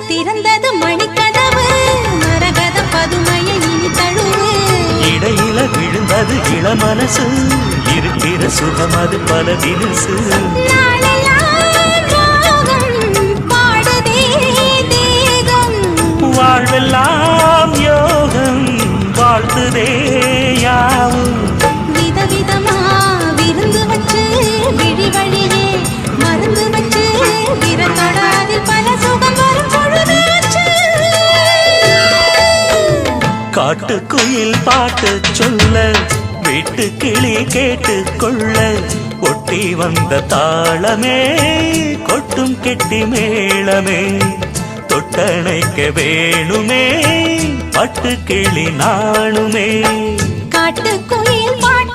திறந்தது மணிக்கதவு மரகத பதுமையை இனி தழுவு இடையில விழுந்தது இளமனசு இருக்கிற சுகம் அது பல தினசு வாழ்வெல்லாம் யோகம் வாழ்த்துதே யாவும் விதவிதமா விருந்து வச்சு விழி வழியே மருந்து வச்சு விரத்தொடாதில் பல சுகம் வரும் பொழுதாச்சு காட்டுக்குயில் பாட்டு சொல்ல வீட்டு கிளி கேட்டு கொள்ள ஒட்டி வந்த தாளமே கொட்டும் கெட்டி மேளமே தொட்டணைக்க வேணுமே பட்டு கிளி நாணுமே காட்டுக்குயில் பாட்டு